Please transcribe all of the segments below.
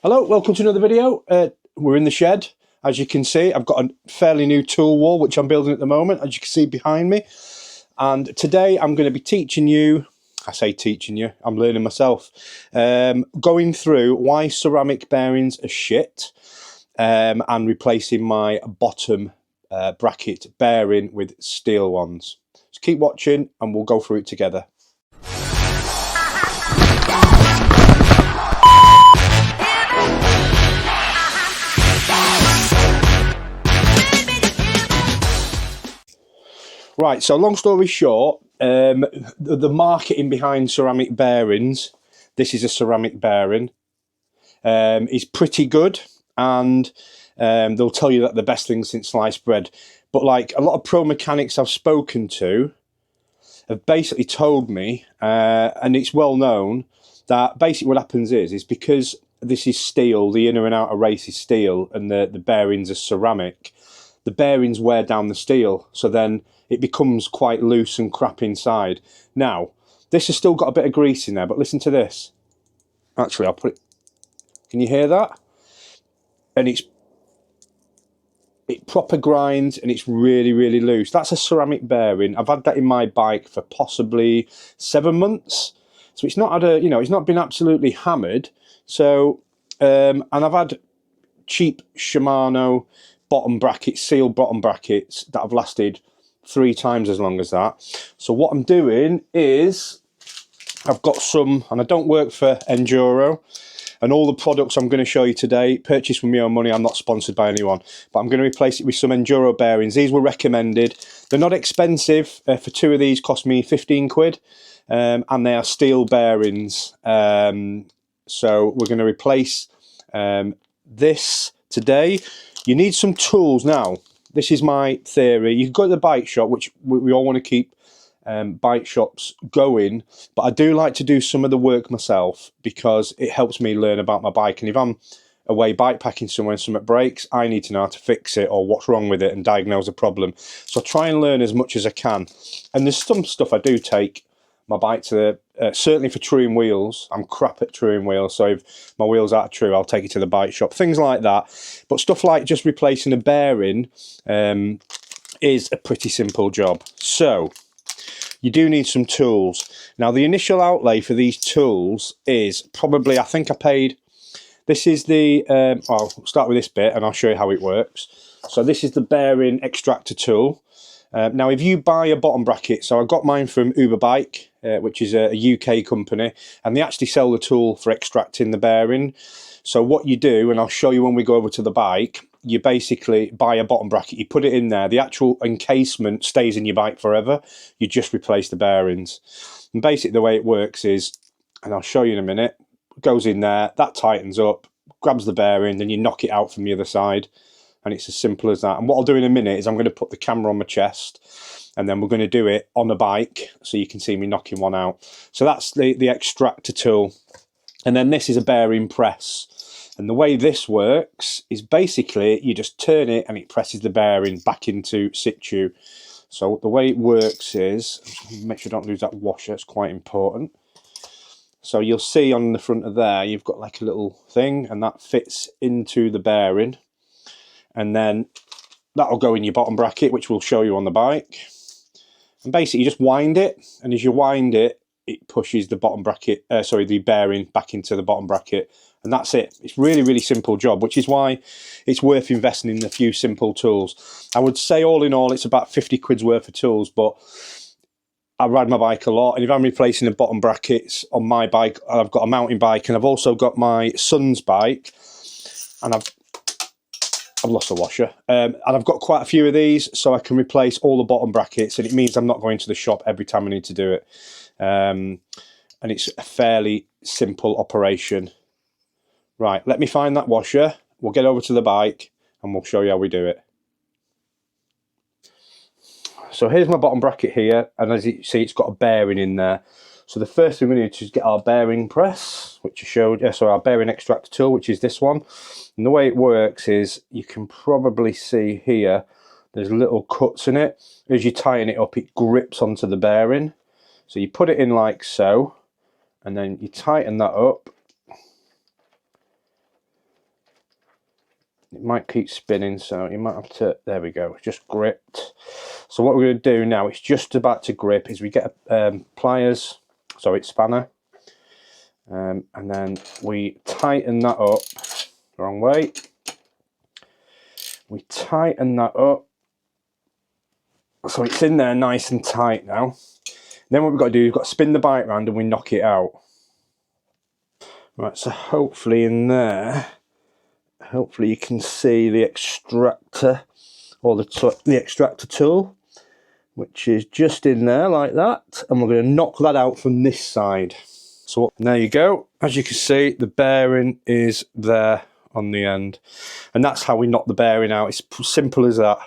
Hello, welcome to another video. We're in the shed. As you can see, I've got a fairly new tool wall which I'm building at the moment, as you can see behind me. And today I'm going to be teaching you, I say teaching you, I'm learning myself, going through why ceramic bearings are shit, and replacing my bottom bracket bearing with steel ones. So keep watching and we'll go through it together. Right, so long story short, the marketing behind ceramic bearings, this is a ceramic bearing, is pretty good, and they'll tell you that the best thing since sliced bread. But like a lot of pro mechanics I've spoken to have basically told me, and it's well known, that basically what happens is because this is steel, the inner and outer race is steel, and the bearings are ceramic, the bearings wear down the steel, so then it becomes quite loose and crap inside. Now, this has still got a bit of grease in there, but listen to this. Actually, I'll put it... Can you hear that? And it proper grinds, and it's really, really loose. That's a ceramic bearing. I've had that in my bike for possibly 7 months. So it's not had a, it's not been absolutely hammered. So, and I've had cheap Shimano bottom brackets, sealed bottom brackets that have lasted 3 times as long as that. So what I'm doing is I've got some, and I don't work for Enduro, and all the products I'm going to show you today, purchased with my own money. I'm not sponsored by anyone, but I'm going to replace it with some Enduro bearings. These were recommended. They're not expensive. For 2 of these cost me 15 quid, and they are steel bearings. So we're going to replace this today. You need some tools. Now, this is my theory. You can go to the bike shop, which we all want to keep bike shops going, but I do like to do some of the work myself because it helps me learn about my bike. And if I'm away bike packing somewhere and something breaks, I need to know how to fix it or what's wrong with it and diagnose a problem. So I try and learn as much as I can. And there's some stuff I do take my bike to the, certainly for truing wheels. I'm crap at truing wheels, so if my wheels aren't true, I'll take it to the bike shop, things like that. But stuff like just replacing a bearing is a pretty simple job. So you do need some tools. Now, the initial outlay for these tools is probably, I think I paid, this is the, I'll start with this bit and I'll show you how it works. So this is the bearing extractor tool. Now, if you buy a bottom bracket, so I got mine from Uberbike, which is a UK company, and they actually sell the tool for extracting the bearing. So what you do, and I'll show you when we go over to the bike, you basically buy a bottom bracket, you put it in there, the actual encasement stays in your bike forever, you just replace the bearings. And basically the way it works is, and I'll show you in a minute, goes in there, that tightens up, grabs the bearing, then you knock it out from the other side, and it's as simple as that. And what I'll do in a minute is I'm going to put the camera on my chest, and then we're going to do it on a bike so you can see me knocking one out. So that's the extractor tool. And then this is a bearing press. And the way this works is basically you just turn it and it presses the bearing back into situ. So the way it works is, make sure I don't lose that washer, it's quite important. So you'll see on the front of there, you've got like a little thing, and that fits into the bearing. And then that'll go in your bottom bracket, which we'll show you on the bike. And basically you just wind it, and as you wind it, it pushes the bottom bracket, the bearing back into the bottom bracket, and that's it. It's really, really simple job, which is why it's worth investing in a few simple tools. I would say all in all, it's about 50 quid's worth of tools, but I ride my bike a lot, and if I'm replacing the bottom brackets on my bike, I've got a mountain bike, and I've also got my son's bike, and I've lost the washer, and I've got quite a few of these, so I can replace all the bottom brackets, and it means I'm not going to the shop every time I need to do it. And it's a fairly simple operation. Right, let me find that washer, we'll get over to the bike and we'll show you how we do it. So here's my bottom bracket here, and as you see, it's got a bearing in there. So the first thing we need is get our bearing press, which I showed you, so our bearing extractor tool, which is this one. And the way it works is, you can probably see here, there's little cuts in it. As you tighten it up, it grips onto the bearing. So you put it in like so, and then you tighten that up. It might keep spinning, so you might have to, there we go, just gripped. So what we're going to do now, it's just about to grip, is we get pliers, sorry, spanner, and then we tighten that up, wrong way. We tighten that up, so it's in there nice and tight now. Then what we've got to do, we've got to spin the bike round and we knock it out. Right, so hopefully in there, hopefully you can see the extractor, or the extractor tool, which is just in there like that, and we're going to knock that out from this side. So there you go. As you can see, the bearing is there on the end, and that's how we knock the bearing out. It's simple as that.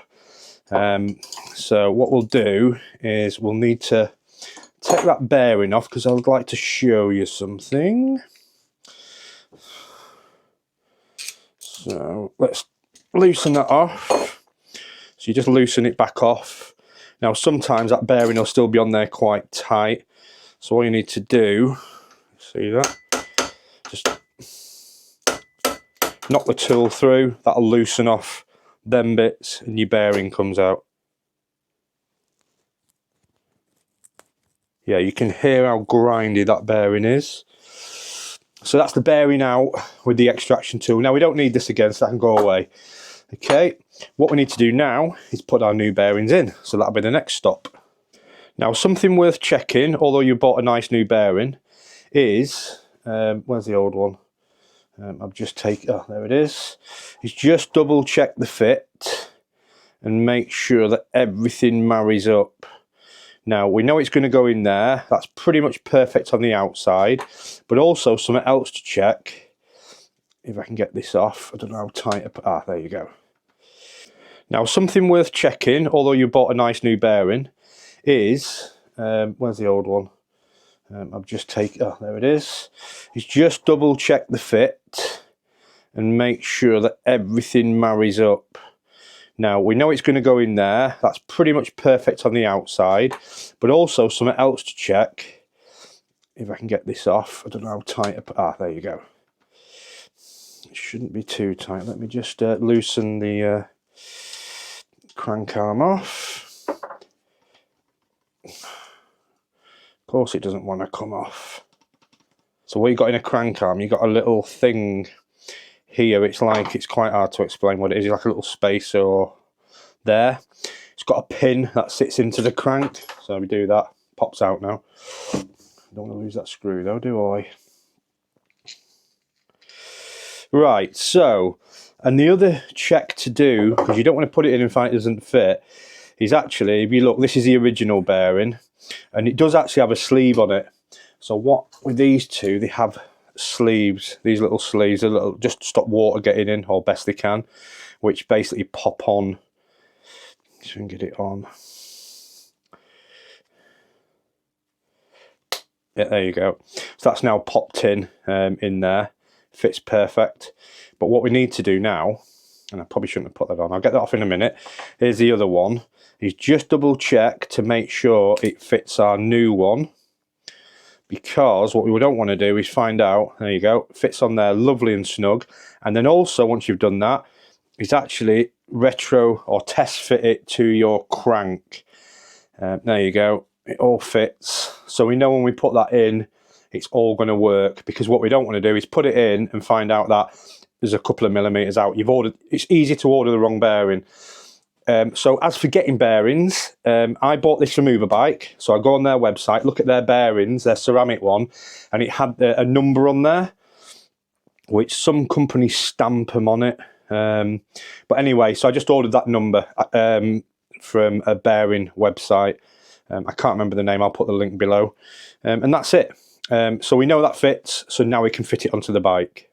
So what we'll do is we'll need to take that bearing off, because I would like to show you something. So let's loosen that off. So you just loosen it back off. Now sometimes that bearing will still be on there quite tight. So all you need to do, see that? Just knock the tool through, that'll loosen off them bits and your bearing comes out. Yeah, you can hear how grindy that bearing is. So that's the bearing out with the extraction tool. Now we don't need this again, so that can go away. Okay, what we need to do now is put our new bearings in. So that'll be the next stop. Now something worth checking, although you bought a nice new bearing, is, where's the old one? I've just taken, oh there it is. Is just double check the fit and make sure that everything marries up. Now we know it's going to go in there, that's pretty much perfect on the outside, but also something else to check, if I can get this off, I don't know how tight, there you go. Now something worth checking, although you bought a nice new bearing, is, where's the old one? I've just taken, oh there it is, just double check the fit and make sure that everything marries up. Now we know it's going to go in there, that's pretty much perfect on the outside, but also something else to check, if I can get this off, I don't know how tight, there you go. It shouldn't be too tight. Let me just loosen the crank arm off. Of course it doesn't want to come off. So what you got in a crank arm, you got a little thing here, it's quite hard to explain what it is. It's like a little spacer there. It's got a pin that sits into the crank, so we do that, pops out now. Don't want to lose that screw though, do I? Right, so, and the other check to do, because you don't want to put it in and find it doesn't fit, is actually, if you look, this is the original bearing, and it does actually have a sleeve on it. So what, with these two, they have sleeves, these little sleeves, just to stop water getting in, or best they can, which basically pop on. So we can get it on. Yeah, there you go. So that's now popped in there, fits perfect. But what we need to do now, and I probably shouldn't have put that on, I'll get that off in a minute. Here's the other one, is just double check to make sure it fits our new one. Because what we don't want to do is find out, there you go, fits on there lovely and snug, and then also once you've done that, is actually retro or test fit it to your crank. There you go, it all fits, so we know when we put that in it's all going to work, because what we don't want to do is put it in and find out that there's a couple of millimeters out. It's easy to order the wrong bearing. So as for getting bearings, I bought this from Uberbike, so I go on their website, look at their bearings, their ceramic one, and it had a number on there, which some companies stamp them on it. But anyway, so I just ordered that number from a bearing website. I can't remember the name, I'll put the link below. And that's it. So we know that fits, so now we can fit it onto the bike.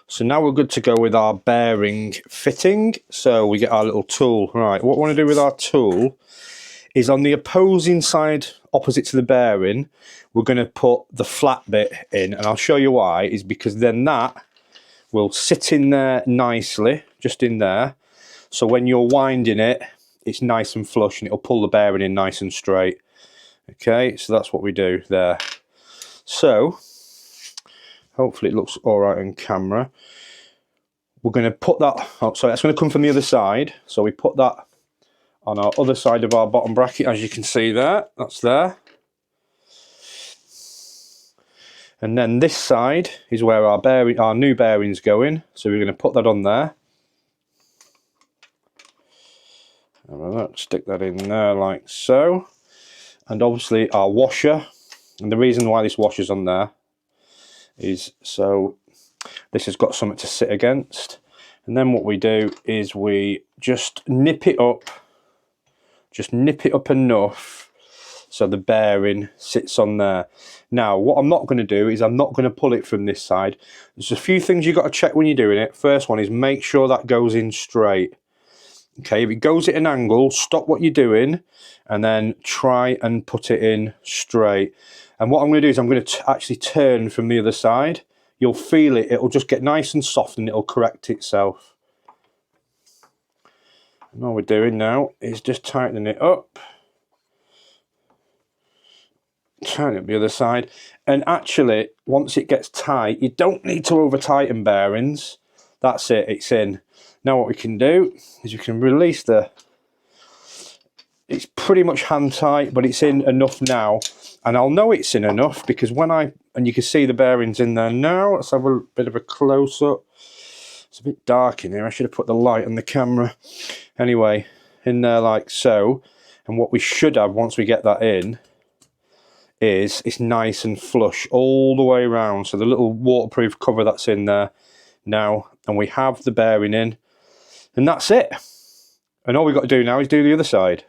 So now we're good to go with our bearing fitting. So we get our little tool. Right, what we want to do with our tool is on the opposing side, opposite to the bearing, we're going to put the flat bit in. And I'll show you why, is because then that will sit in there nicely, just in there. So when you're winding it, it's nice and flush and it'll pull the bearing in nice and straight. Okay, so that's what we do there. So hopefully it looks all right on camera. we're going to put that, oh sorry, that's going to come from the other side. So we put that on our other side of our bottom bracket, as you can see there, that's there. And then this side is where our new bearing's going. So we're going to put that on there. Stick that in there like so. And obviously our washer. And the reason why this washer's on there is so this has got something to sit against. And then what we do is we just nip it up enough so the bearing sits on there. Now what I'm not going to do is I'm not going to pull it from this side. There's a few things you've got to check when you're doing it. First one is make sure that goes in straight. Okay, if it goes at an angle, stop what you're doing and then try and put it in straight. And what I'm going to do is I'm going to actually turn from the other side. You'll feel it, it'll just get nice and soft and it'll correct itself. And all we're doing now is just tightening it up. Tighten up the other side. And actually, once it gets tight, you don't need to over tighten bearings. That's it, it's in. Now what we can do is we can release it's pretty much hand tight, but it's in enough now. And I'll know it's in enough because and you can see the bearings in there now. Let's have a bit of a close up. It's a bit dark in here. I should have put the light on the camera. Anyway, in there like so. And what we should have once we get that in is it's nice and flush all the way around. So the little waterproof cover that's in there now, and we have the bearing in, and that's it. And all we've got to do now is do the other side.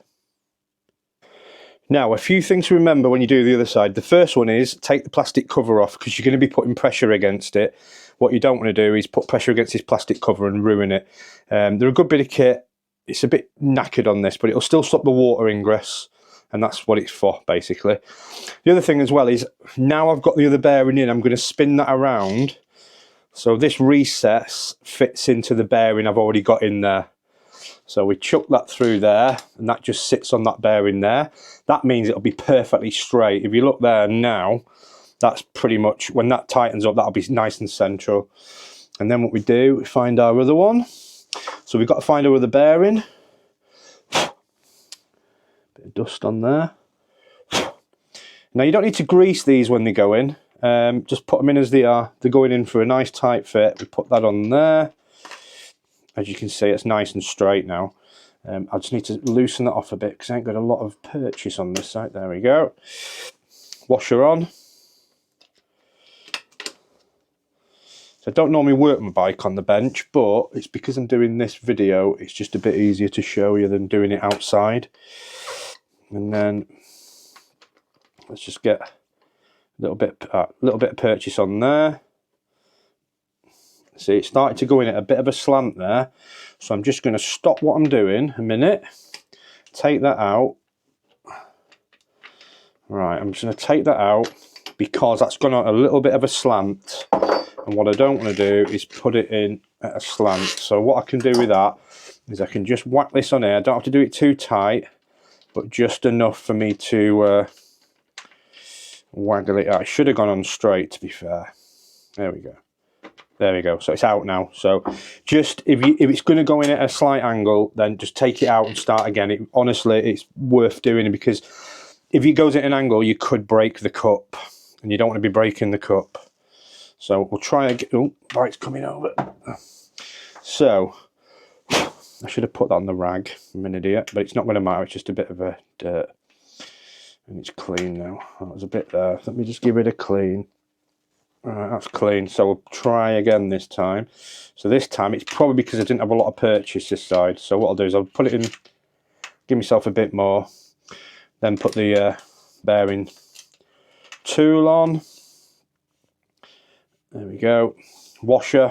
Now, a few things to remember when you do the other side. The first one is take the plastic cover off because you're going to be putting pressure against it. What you don't want to do is put pressure against this plastic cover and ruin it. They're a good bit of kit. It's a bit knackered on this, but it'll still stop the water ingress, and that's what it's for, basically. The other thing as well is, now I've got the other bearing in, I'm going to spin that around. So this recess fits into the bearing I've already got in there. So we chuck that through there, and that just sits on that bearing there. That means it'll be perfectly straight. If you look there now, that's pretty much, when that tightens up, that'll be nice and central. And then what we do, we find our other one. So we've got to find our other bearing. Bit of dust on there. Now you don't need to grease these when they go in. Just put them in as they are. They're going in for a nice tight fit. We put that on there. As you can see, it's nice and straight now. I just need to loosen that off a bit because I ain't got a lot of purchase on this side. There we go. Washer on. So I don't normally work my bike on the bench, but it's because I'm doing this video, it's just a bit easier to show you than doing it outside. And then let's just get a little bit of purchase on there. See, it started to go in at a bit of a slant there. So I'm just going to stop what I'm doing a minute. Take that out. Right, I'm just going to take that out because that's gone on a little bit of a slant. And what I don't want to do is put it in at a slant. So what I can do with that is I can just whack this on here. I don't have to do it too tight, but just enough for me to waggle it out. It should have gone on straight, to be fair. There we go. There we go. So it's out now. So just if it's going to go in at a slight angle, then just take it out and start again. Honestly, it's worth doing because if it goes at an angle, you could break the cup, and you don't want to be breaking the cup. So we'll try again. Oh, bike's coming over. So I should have put that on the rag. I'm an idiot, but it's not going to matter. It's just a bit of a dirt, and it's clean now. That was a bit there. Let me just give it a clean. Alright, that's clean. So we'll try again this time. So this time it's probably because I didn't have a lot of purchase this side. So what I'll do is I'll put it in, give myself a bit more, then put the bearing tool on. There we go. Washer.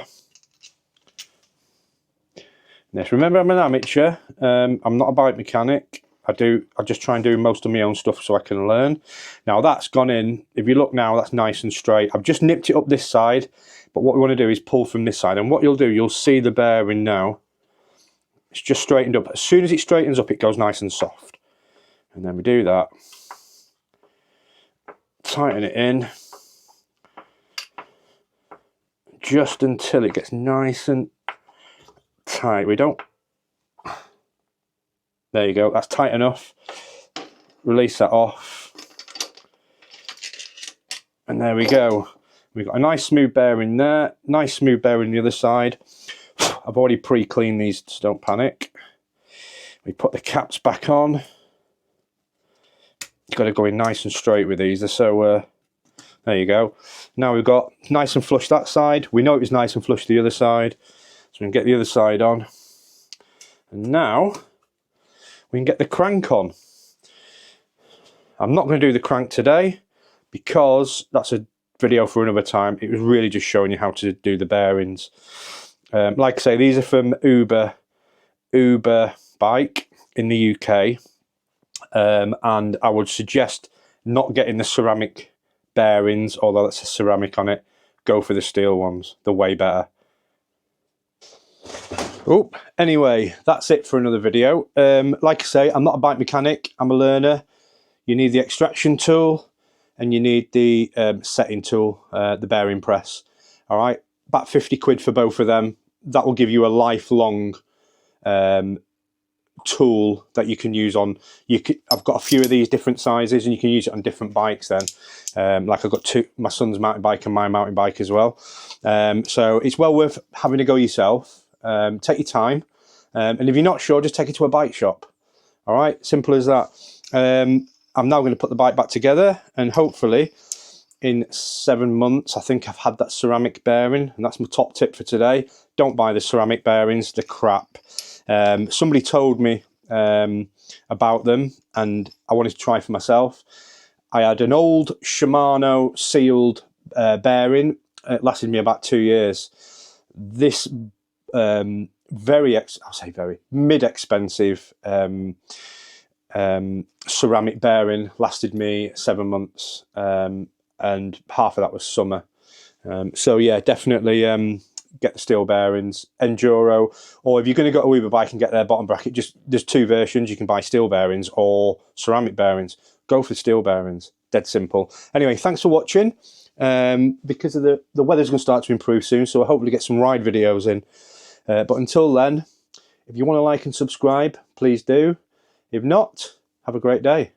Yes, remember I'm an amateur. I'm not a bike mechanic. I just try and do most of my own stuff so I can learn. Now that's gone in. If you look now, that's nice and straight. I've just nipped it up this side, but what we want to do is pull from this side. And what you'll do, you'll see the bearing now. It's just straightened up. As soon as it straightens up, it goes nice and soft. And then we do that. Tighten it in. Just until it gets nice and tight. We don't... There you go, that's tight enough. Release that off. And there we go. We've got a nice smooth bearing there, nice smooth bearing on the other side. I've already pre-cleaned these, so don't panic. We put the caps back on. You've got to go in nice and straight with these. They're so, there you go. Now we've got nice and flush that side. We know it was nice and flush the other side. So we can get the other side on. And now we can get the crank on. I'm not going to do the crank today because that's a video for another time. It was really just showing you how to do the bearings. Like I say, these are from Uber Bike in the UK. And I would suggest not getting the ceramic bearings, although that's a ceramic on it. Go for the steel ones. They're way better. Oh, anyway, that's it for another video. Like I say, I'm not a bike mechanic. I'm a learner. You need the extraction tool and you need the setting tool, the bearing press. All right, about 50 quid for both of them. That will give you a lifelong tool that you can use on. I've got a few of these different sizes, and you can use it on different bikes. Then, like I've got two, my son's mountain bike and my mountain bike as well. So it's well worth having a go yourself. Take your time, and if you're not sure, just take it to a bike shop. All right, simple as that. I'm now going to put the bike back together, and hopefully in 7 months, I think I've had that ceramic bearing, and that's my top tip for today. Don't buy the ceramic bearings, they're crap. Somebody told me about them, and I wanted to try for myself. I had an old Shimano sealed bearing. It lasted me about 2 years. This mid-expensive ceramic bearing lasted me 7 months, and half of that was summer. So yeah, definitely get the steel bearings, Enduro, or if you're going to go to Uber Bike and get their bottom bracket, there's two versions. You can buy steel bearings or ceramic bearings. Go for steel bearings. Dead simple. Anyway, thanks for watching. Because of the weather's going to start to improve soon, so I'll hopefully get some ride videos in. But until then, if you want to like and subscribe, please do. If not, have a great day.